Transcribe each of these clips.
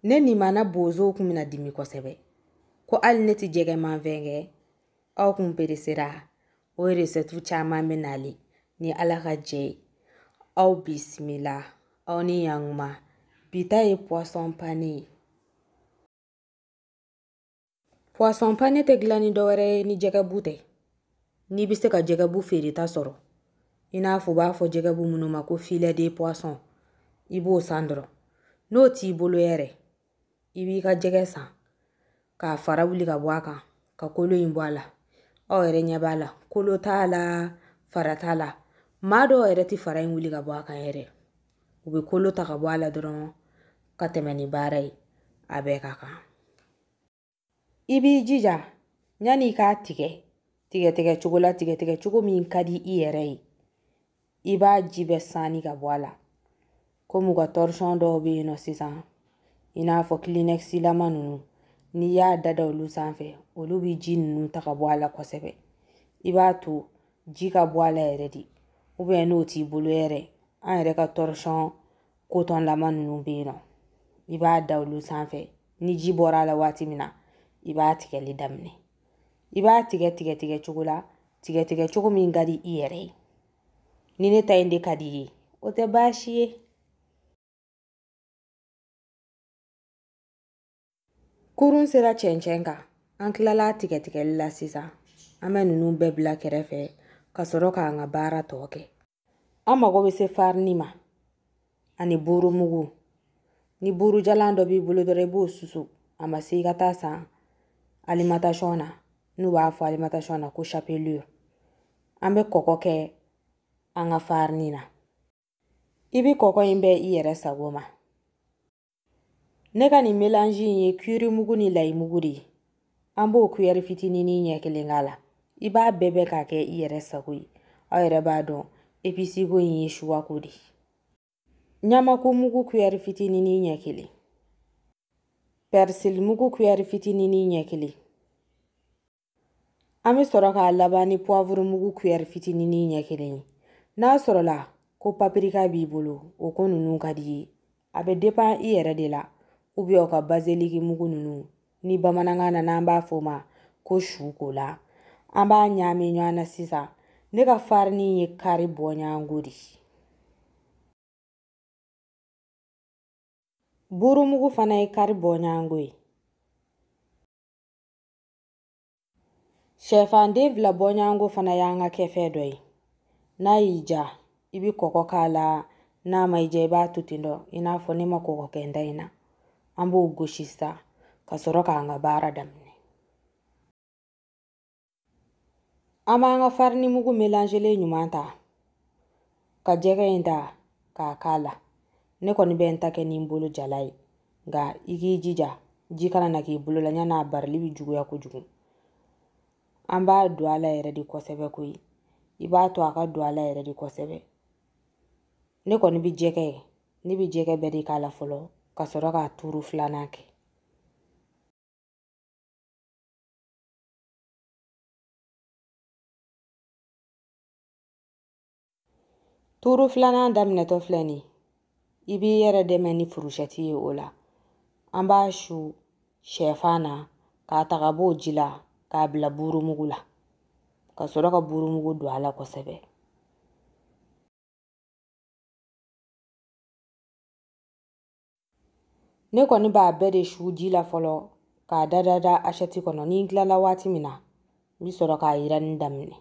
Ne ni mana bozo kun mina dimi kosebe. Ko al neti jege man venge. Au kun peresera. O resetu chama menali. Ni alaka jay. Au bismillah. Au ni yangma. Bita e poisson pané. Poisson pané te glani dowere ni jega bute. Ni biste ka jega bu ferita soro. Ina fuba fo jega bu munuma ko filet de poisson. Ibo sandro. No ti bolo ere. Ibi ka jega san. Ka farawuli ka waka. Ka kolo imboala. O ere nyabala. Kolo tala. Faratala. Mado ere ti fara wuli ka waka ere. Ube kolo ta ka wala dron. Ka temeni barai. Abe kaka. Ibi jija. Nyani ka tike. Tike chokola tike choko min kadi ierei. Iba jibe sani ka wala. Komu ka torchon do be no sisan. Ina fo Kleenex la manunu. Ni ya dada olu sanfe. Olu bi ji nunu ta ka wala kosebe. Iba tu ji ka wala ere di. Ube no ti bulu ere. An ere ka torchon koton la manunu be no. Iba da olu sanfe. Ni ji bora la wati mina. Iba tike li damne. Iba tike chokola. Tike choko min gadi ierei. Nine ta inde kadi. Ote bashi. Kurun sera chenchenka. Anklala tike la sisa. Ame nunu bebla kerefe. Kasoroka nga bara toke. Ama gobe se farnima. Ani buru mugu. Ni buru jalando bi bulu dorebo susu. Ama si gata sa. Alimentation. Nuba fo alimentation ko chapelure. Ambe koko ke anga farnina. Ibi koko imbe iere sagoma. Neka ni melange ye kuri mugu ni lai mugu di. Ambo kuyeri fitini ni nye kelingala. Iba bebe kake iere sagui. Aere bado episi go nye shuwa kudi. Nyama ku mugu kuyeri fitini ni nye kili. Persil mugu kuyeri fitini ni nye kili. Ame soroka labani poivre mugu kuyeri fitini ni nye kili. Na sorola ko paprika bibulu o ko nunu kadi. Abe depa iere de la. Ubi oka basiliki mugu nunu. Ni bamanangana namba foma ko shuko la. Amba nyame nyana sisa. Neka farni ye kari bonya ngudi. Buru mugu fana ye kari bonya ngui. Chefan Dave la bonya ngu fana yanga kefe doi. Na ija. Ibi koko kala. Na maija iba tutindo. Ina fonima koko kenda ina. Ambo ugoshista. Kasoroka nga bara damne. Ama nga farni mugu melangele nyumanta. Ka jega inda. Ka kala. Neko ni benta ke nimbulu jalai. Ga iki jija. Jikana na ki bulu la nyana barli bi jugu ya kujugu. Amba duala ere di kosebe kui. Iba to aka duala ere di kosebe. Neko ni bi jeke. Ni bi jeke bedi kala folo. Kasoroka turu flanake. Turu flana damne to flani. Ibi yere deme ni furusheti ye ola. Amba shu chefana ka takabo jila ka bila buru mugula. Kasoroka buru mugu duala kosebe. Neko ni ba bede shu jila folo ka dada asheti kono ni inglala wati mina. Bisoroka iran damne.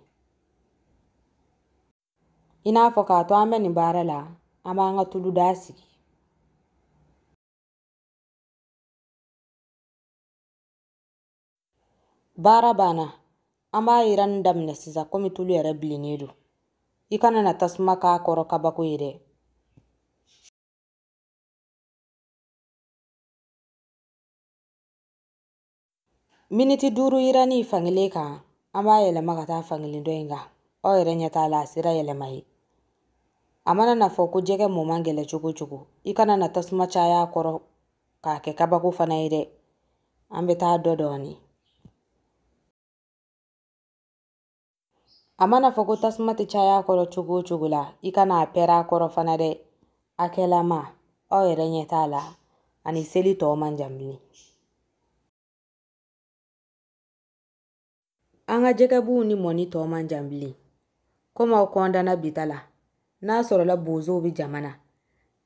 Ina foka to ame ni bara la. Ama nga tulu dasi. Bara bana. Ama iran damne sisa komi tulu yere blinedu. Ikana na tasmaka koro kabako ire. Miniti duru irani fangile ka. Ama yele magata fangilindo inga. O ere nyata la sira yele mahi. Amana na foko jege momangele chugu. Ikana na tasma chaya koro ka ke kabako fana ire. Ambeta dodoni. Amana foko tasma te chaya koro chugu la. Ikana pera koro fana de. Akela ma. O ere nyata la. ani seli tɔ man jamli. An ka jɛgɛ buw ni mɔni tɔ man jamli. Komi aw kɔndana bitala n'a sɔrɔla bozow bi jamana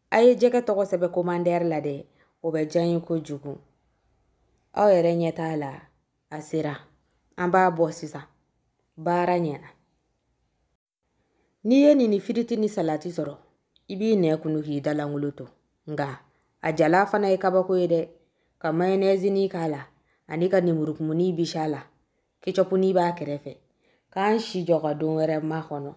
a ye jɛgɛ tɔgɔ sɛbɛn komandɛri la dɛ o bɛ diya n ye kojugu. Aw yɛrɛ ɲɛ t'a la a sera an b'a bɔ sisan baara ɲɛna. N'i ye nin firiti ni salati sɔrɔ i b'i nɛ kunu k'i dalangolo to nga a jala fana ye kabako ye dɛ. Ka mayonnaise ni k'a la ani ka nemurukumuni bisi a la ketchup ni b'a kɛrɛfɛ k'an si jɔ ka don wɛrɛ ma kɔnɔ.